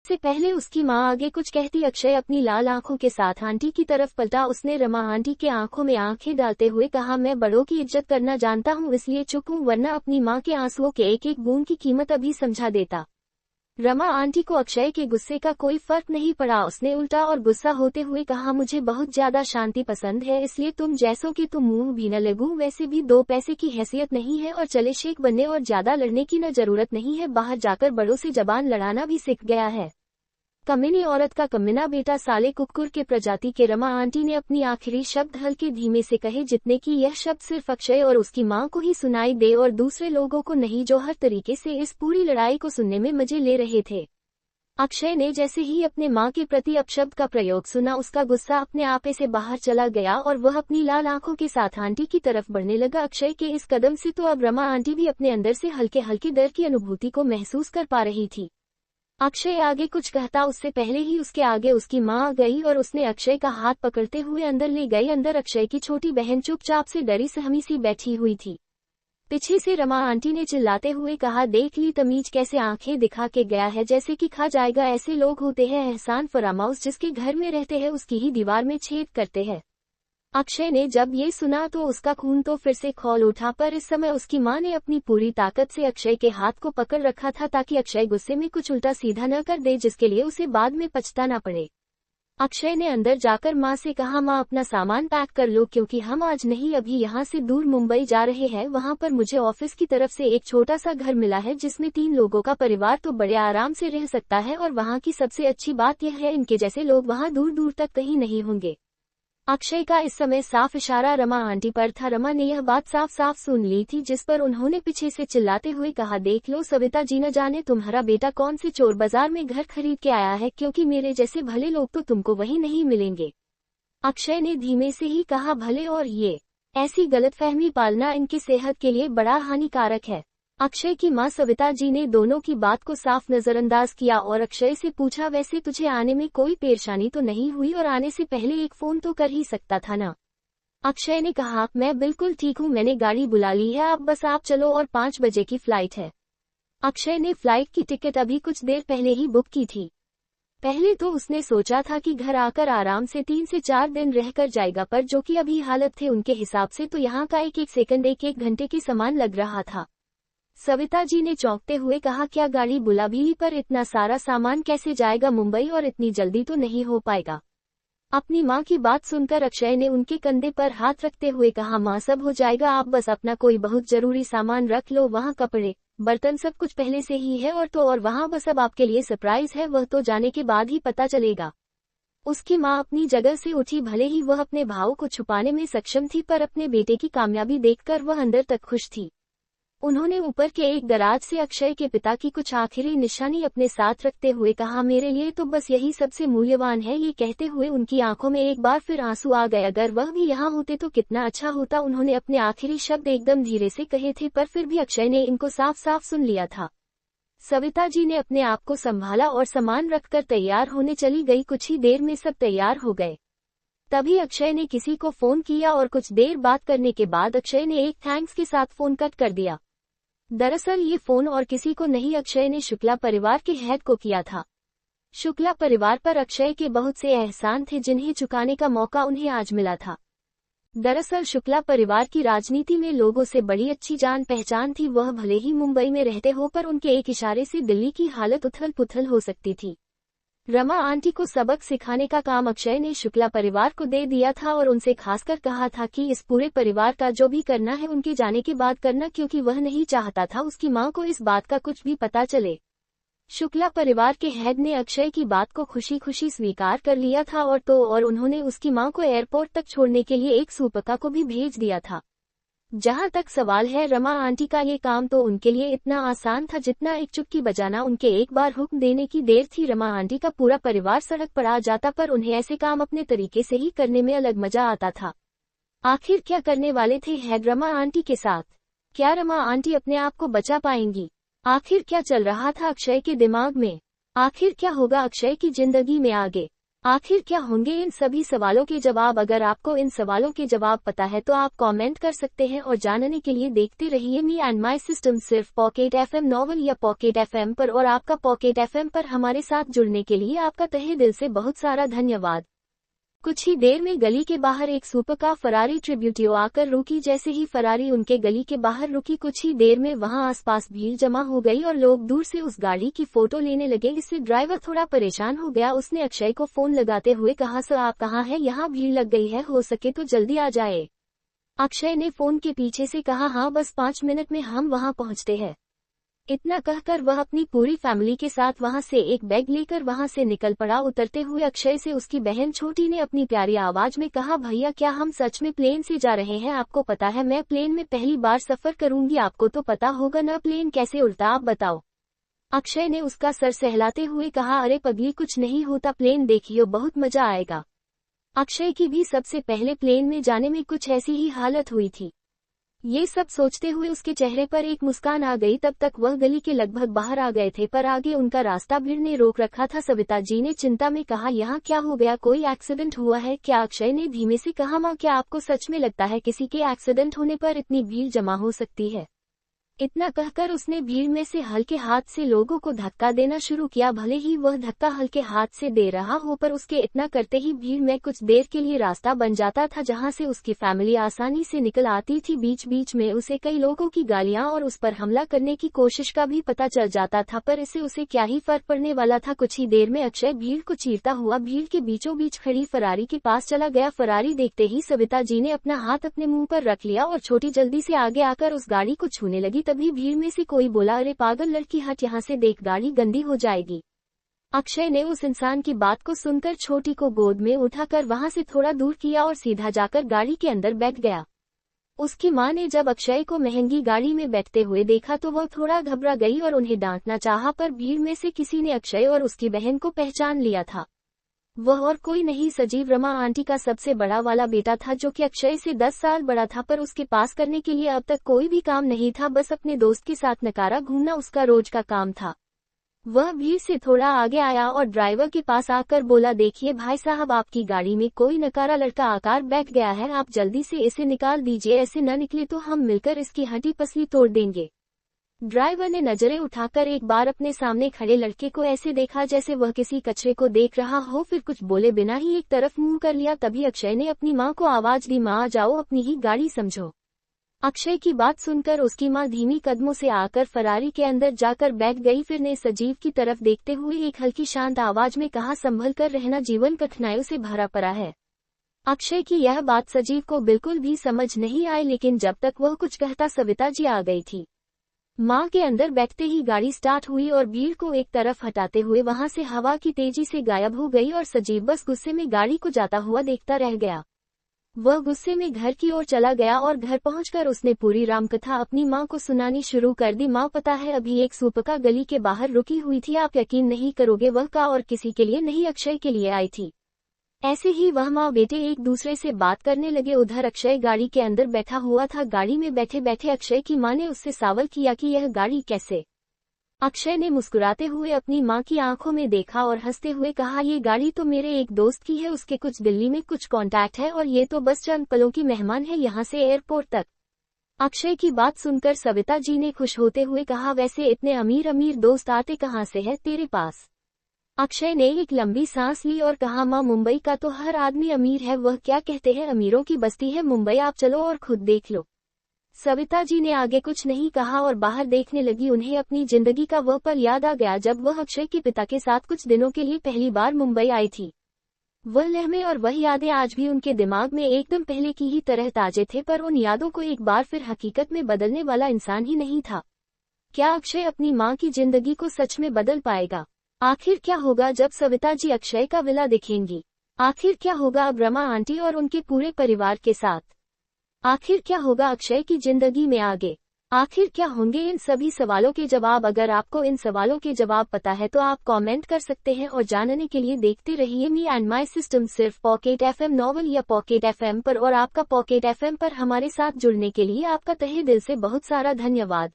इससे पहले उसकी माँ आगे कुछ कहती अक्षय अपनी लाल आंखों के साथ आंटी की तरफ पलटा। उसने रमा आंटी के आंखों में आंखें डालते हुए कहा, मैं बड़ों की इज्जत करना जानता हूँ, इसलिए चुप हूँ, वरना अपनी माँ के आंसुओं के एक एक बूंद की कीमत अभी समझा देता। रमा आंटी को अक्षय के गुस्से का कोई फर्क नहीं पड़ा। उसने उल्टा और गुस्सा होते हुए कहा, मुझे बहुत ज्यादा शांति पसंद है, इसलिए तुम जैसों के तुम मुंह भी न लगूं, वैसे भी 2 पैसे की हैसियत नहीं है और चले शेख बनने और ज्यादा लड़ने की न जरूरत नहीं है, बाहर जाकर बड़ों से जबान लड़ाना भी सीख गया है। कमीनी औरत का कमीना बेटा, साले कुकुर के प्रजाति के। रमा आंटी ने अपनी आखिरी शब्द हल्के धीमे से कहे, जितने कि यह शब्द सिर्फ अक्षय और उसकी माँ को ही सुनाई दे और दूसरे लोगों को नहीं, जो हर तरीके से इस पूरी लड़ाई को सुनने में मजे ले रहे थे। अक्षय ने जैसे ही अपने माँ के प्रति अपशब्द का प्रयोग सुना, उसका गुस्सा अपने आपे से बाहर चला गया और वह अपनी लाल आंखों के साथ आंटी की तरफ बढ़ने लगा। अक्षय के इस कदम से तो अब रमा आंटी भी अपने अंदर से हल्के हल्के डर की अनुभूति को महसूस कर पा रही थी। अक्षय आगे कुछ कहता उससे पहले ही उसके आगे उसकी माँ आ गई और उसने अक्षय का हाथ पकड़ते हुए अंदर ले गई। अंदर अक्षय की छोटी बहन चुपचाप से डरी सहमी सी बैठी हुई थी। पीछे से रमा आंटी ने चिल्लाते हुए कहा, देख ली तमीज कैसे आंखें दिखा के गया है, जैसे कि खा जाएगा। ऐसे लोग होते हैं एहसान फरामोश, जिसके घर में रहते हैं उसकी ही दीवार में छेद करते हैं। अक्षय ने जब ये सुना तो उसका खून तो फिर से खौल उठा, पर इस समय उसकी मां ने अपनी पूरी ताकत से अक्षय के हाथ को पकड़ रखा था ताकि अक्षय गुस्से में कुछ उल्टा सीधा न कर दे, जिसके लिए उसे बाद में पछताना पड़े। अक्षय ने अंदर जाकर मां से कहा, मां अपना सामान पैक कर लो, क्योंकि हम आज नहीं अभी यहाँ से दूर मुंबई जा रहे हैं। वहाँ पर मुझे ऑफिस की तरफ से एक छोटा सा घर मिला है, जिसमें 3 लोगों का परिवार तो बड़े आराम से रह सकता है, और वहाँ की सबसे अच्छी बात यह है, इनके जैसे लोग वहाँ दूर दूर तक कहीं नहीं होंगे। अक्षय का इस समय साफ इशारा रमा आंटी पर था। रमा ने यह बात साफ साफ सुन ली थी, जिस पर उन्होंने पीछे से चिल्लाते हुए कहा, देख लो सविता जी, न जाने तुम्हारा बेटा कौन से चोर बाजार में घर खरीद के आया है, क्योंकि मेरे जैसे भले लोग तो तुमको वहीं नहीं मिलेंगे। अक्षय ने धीमे से ही कहा, भले, और ये ऐसी गलतफहमी पालना इनकी सेहत के लिए बड़ा हानिकारक है। अक्षय की मां सविता जी ने दोनों की बात को साफ नजरअंदाज किया और अक्षय से पूछा, वैसे तुझे आने में कोई परेशानी तो नहीं हुई, और आने से पहले एक फोन तो कर ही सकता था ना। अक्षय ने कहा, मैं बिल्कुल ठीक हूँ, मैंने गाड़ी बुला ली है, अब बस आप चलो, और 5 बजे की फ्लाइट है। अक्षय ने फ्लाइट की टिकट अभी कुछ देर पहले ही बुक की थी। पहले तो उसने सोचा था कि घर आकर आराम से 3 से 4 दिन रहकर जाएगा, पर जो कि अभी हालत थे उनके हिसाब से तो यहाँ का एक एक सेकंड एक एक घंटे के समान लग रहा था। सविता जी ने चौंकते हुए कहा, क्या गाड़ी बुला भी ली, पर इतना सारा सामान कैसे जाएगा मुंबई, और इतनी जल्दी तो नहीं हो पाएगा। अपनी माँ की बात सुनकर अक्षय ने उनके कंधे पर हाथ रखते हुए कहा, माँ सब हो जाएगा, आप बस अपना कोई बहुत जरूरी सामान रख लो, वहाँ कपड़े बर्तन सब कुछ पहले से ही है, और वहाँ बस अब आपके लिए सरप्राइज है, वह तो जाने के बाद ही पता चलेगा। उसकी माँ अपनी जगह से उठी। भले ही वह अपने भाव को छुपाने में सक्षम थी, पर अपने बेटे की कामयाबी देखकर वह अंदर तक खुश थी। उन्होंने ऊपर के एक दराज से अक्षय के पिता की कुछ आखिरी निशानी अपने साथ रखते हुए कहा, मेरे लिए तो बस यही सबसे मूल्यवान है। ये कहते हुए उनकी आंखों में एक बार फिर आंसू आ गए। अगर वह भी यहाँ होते तो कितना अच्छा होता। उन्होंने अपने आखिरी शब्द एकदम धीरे से कहे थे, पर फिर भी अक्षय ने इनको साफ साफ सुन लिया था। सविता जी ने अपने आप को संभाला और सामान रखकर तैयार होने चली गई। कुछ ही देर में सब तैयार हो गए। तभी अक्षय ने किसी को फोन किया और कुछ देर बात करने के बाद अक्षय ने एक थैंक्स के साथ फोन कट कर दिया। दरअसल ये फोन और किसी को नहीं, अक्षय ने शुक्ला परिवार के हेड को किया था। शुक्ला परिवार पर अक्षय के बहुत से एहसान थे, जिन्हें चुकाने का मौका उन्हें आज मिला था। दरअसल शुक्ला परिवार की राजनीति में लोगों से बड़ी अच्छी जान पहचान थी। वह भले ही मुंबई में रहते हो, पर उनके एक इशारे से दिल्ली की हालत उथल पुथल हो सकती थी। रमा आंटी को सबक सिखाने का काम अक्षय ने शुक्ला परिवार को दे दिया था और उनसे खासकर कहा था कि इस पूरे परिवार का जो भी करना है उनके जाने के बाद करना, क्योंकि वह नहीं चाहता था उसकी मां को इस बात का कुछ भी पता चले। शुक्ला परिवार के हेड ने अक्षय की बात को खुशी खुशी स्वीकार कर लिया था और उन्होंने उसकी मां को एयरपोर्ट तक छोड़ने के लिए एक सुपका को भी भेज दिया था। जहां तक सवाल है रमा आंटी का, ये काम तो उनके लिए इतना आसान था जितना एक चुटकी बजाना। उनके एक बार हुक्म देने की देर थी, रमा आंटी का पूरा परिवार सड़क पर आ जाता, पर उन्हें ऐसे काम अपने तरीके से ही करने में अलग मजा आता था। आखिर क्या करने वाले थे हेड रमा आंटी के साथ? क्या रमा आंटी अपने आप को बचा पाएंगी? आखिर क्या चल रहा था अक्षय के दिमाग में? आखिर क्या होगा अक्षय की जिंदगी में आगे? आखिर क्या होंगे इन सभी सवालों के जवाब? अगर आपको इन सवालों के जवाब पता है तो आप कमेंट कर सकते हैं और जानने के लिए देखते रहिए मी एंड माई सिस्टम सिर्फ पॉकेट एफएम नॉवल या पॉकेट एफएम पर। और आपका पॉकेट एफएम पर हमारे साथ जुड़ने के लिए आपका तहे दिल से बहुत सारा धन्यवाद। कुछ ही देर में गली के बाहर एक सुपर कार फरारी ट्रिब्यूटियो आकर रुकी। जैसे ही फरारी उनके गली के बाहर रुकी, कुछ ही देर में वहां आसपास भीड़ जमा हो गई और लोग दूर से उस गाड़ी की फोटो लेने लगे। इससे ड्राइवर थोड़ा परेशान हो गया। उसने अक्षय को फोन लगाते हुए कहा, सर आप कहाँ हैं? यहाँ भीड़ लग गई है, हो सके तो जल्दी आ जाए। अक्षय ने फोन के पीछे से कहा, हाँ बस 5 मिनट में हम वहाँ पहुँचते हैं। इतना कहकर वह अपनी पूरी फैमिली के साथ वहां से एक बैग लेकर वहां से निकल पड़ा। उतरते हुए अक्षय से उसकी बहन छोटी ने अपनी प्यारी आवाज में कहा, भैया क्या हम सच में प्लेन से जा रहे हैं? आपको पता है मैं प्लेन में पहली बार सफर करूंगी, आपको तो पता होगा ना प्लेन कैसे उड़ता, आप बताओ। अक्षय ने उसका सर सहलाते हुए कहा, अरे पगली कुछ नहीं होता, प्लेन देखियो बहुत मजा आएगा। अक्षय की भी सबसे पहले प्लेन में जाने में कुछ ऐसी ही हालत हुई थी। ये सब सोचते हुए उसके चेहरे पर एक मुस्कान आ गई। तब तक वह गली के लगभग बाहर आ गए थे, पर आगे उनका रास्ता भीड़ ने रोक रखा था। सविता जी ने चिंता में कहा, यहाँ क्या हो गया, कोई एक्सीडेंट हुआ है क्या? अक्षय ने धीमे से कहा, माँ क्या आपको सच में लगता है किसी के एक्सीडेंट होने पर इतनी भीड़ जमा हो सकती है? इतना कहकर उसने भीड़ में से हल्के हाथ से लोगों को धक्का देना शुरू किया। भले ही वह धक्का हल्के हाथ से दे रहा हो, पर उसके इतना करते ही भीड़ में कुछ देर के लिए रास्ता बन जाता था जहां से उसकी फैमिली आसानी से निकल आती थी। बीच बीच में उसे कई लोगों की गालियां और उस पर हमला करने की कोशिश का भी पता चल जाता था, पर इससे उसे क्या ही फर्क पड़ने वाला था। कुछ ही देर में अक्षय भीड़ को चीरता हुआ भीड़ के बीचों बीच खड़ी फरारी के पास चला गया। फरारी देखते ही सविता जी ने अपना हाथ अपने मुंह पर रख लिया और छोटी जल्दी से आगे आकर उस गाड़ी को छूने लगी। तभी भीड़ में से कोई बोला, अरे पागल लड़की हट यहाँ से, देख गाड़ी गंदी हो जाएगी। अक्षय ने उस इंसान की बात को सुनकर छोटी को गोद में उठाकर वहां से थोड़ा दूर किया और सीधा जाकर गाड़ी के अंदर बैठ गया। उसकी मां ने जब अक्षय को महंगी गाड़ी में बैठते हुए देखा तो वह थोड़ा घबरा गई और उन्हें डांटना चाहा, पर भीड़ में से किसी ने अक्षय और उसकी बहन को पहचान लिया था। वह और कोई नहीं, सजीव रमा आंटी का सबसे बड़ा वाला बेटा था, जो कि अक्षय से 10 साल बड़ा था, पर उसके पास करने के लिए अब तक कोई भी काम नहीं था। बस अपने दोस्त के साथ नकारा घूमना उसका रोज का काम था। वह भीड़ से थोड़ा आगे आया और ड्राइवर के पास आकर बोला, देखिए भाई साहब, आपकी गाड़ी में कोई नकारा लड़का आकर बैठ गया है, आप जल्दी से इसे निकाल दीजिए, ऐसे न निकले तो हम मिलकर इसकी हड्डी पसली तोड़ देंगे। ड्राइवर ने नजरें उठाकर एक बार अपने सामने खड़े लड़के को ऐसे देखा जैसे वह किसी कचरे को देख रहा हो, फिर कुछ बोले बिना ही एक तरफ मुंह कर लिया। तभी अक्षय ने अपनी मां को आवाज दी, मां आ जाओ, अपनी ही गाड़ी समझो। अक्षय की बात सुनकर उसकी मां धीमी कदमों से आकर फरारी के अंदर जाकर बैठ गई। फिर ने सजीव की तरफ देखते हुए एक हल्की शांत आवाज में कहा, संभल कर रहना, जीवन कठिनाइयों से भरा पड़ा है। अक्षय की यह बात सजीव को बिल्कुल भी समझ नहीं आई, लेकिन जब तक वह कुछ कहता सविता जी आ गई थी। मां के अंदर बैठते ही गाड़ी स्टार्ट हुई और भीड़ को एक तरफ हटाते हुए वहां से हवा की तेजी से गायब हो गई और सजीव बस गुस्से में गाड़ी को जाता हुआ देखता रह गया। वह गुस्से में घर की ओर चला गया और घर पहुंचकर उसने पूरी रामकथा अपनी मां को सुनानी शुरू कर दी। मां पता है अभी एक सुपका गली के बाहर रुकी हुई थी, आप यकीन नहीं करोगे, वह का और किसी के लिए नहीं अक्षय के लिए आई थी। ऐसे ही वह माँ बेटे एक दूसरे से बात करने लगे। उधर अक्षय गाड़ी के अंदर बैठा हुआ था। गाड़ी में बैठे बैठे अक्षय की माँ ने उससे सवाल किया कि यह गाड़ी कैसे? अक्षय ने मुस्कुराते हुए अपनी माँ की आंखों में देखा और हंसते हुए कहा, ये गाड़ी तो मेरे एक दोस्त की है, उसके कुछ दिल्ली में कुछ कॉन्टैक्ट है और ये तो बस चंद पलों की मेहमान है यहाँ से एयरपोर्ट तक। अक्षय की बात सुनकर सविता जी ने खुश होते हुए कहा, वैसे इतने अमीर अमीर दोस्त आते कहाँ से है तेरे पास? अक्षय ने एक लंबी सांस ली और कहा, माँ मुंबई का तो हर आदमी अमीर है, वह क्या कहते हैं अमीरों की बस्ती है मुंबई, आप चलो और खुद देख लो। सविता जी ने आगे कुछ नहीं कहा और बाहर देखने लगी। उन्हें अपनी जिंदगी का वह पल याद आ गया जब वह अक्षय के पिता के साथ कुछ दिनों के लिए पहली बार मुंबई आई थी। वह लम्हे और वह यादें आज भी उनके दिमाग में एकदम पहले की ही तरह ताजे थे, पर उन यादों को एक बार फिर हकीकत में बदलने वाला इंसान ही नहीं था। क्या अक्षय अपनी माँ की जिंदगी को सच में बदल पाएगा? आखिर क्या होगा जब सविता जी अक्षय का विला देखेंगी? आखिर क्या होगा अब रमा आंटी और उनके पूरे परिवार के साथ? आखिर क्या होगा अक्षय की जिंदगी में आगे? आखिर क्या होंगे इन सभी सवालों के जवाब? अगर आपको इन सवालों के जवाब पता है तो आप कमेंट कर सकते हैं और जानने के लिए देखते रहिए मी एंड माई सिस्टम सिर्फ पॉकेट एफएम नॉवल या पॉकेट एफएम पर। और आपका पॉकेट एफएम पर हमारे साथ जुड़ने के लिए आपका तहे दिल से बहुत सारा धन्यवाद।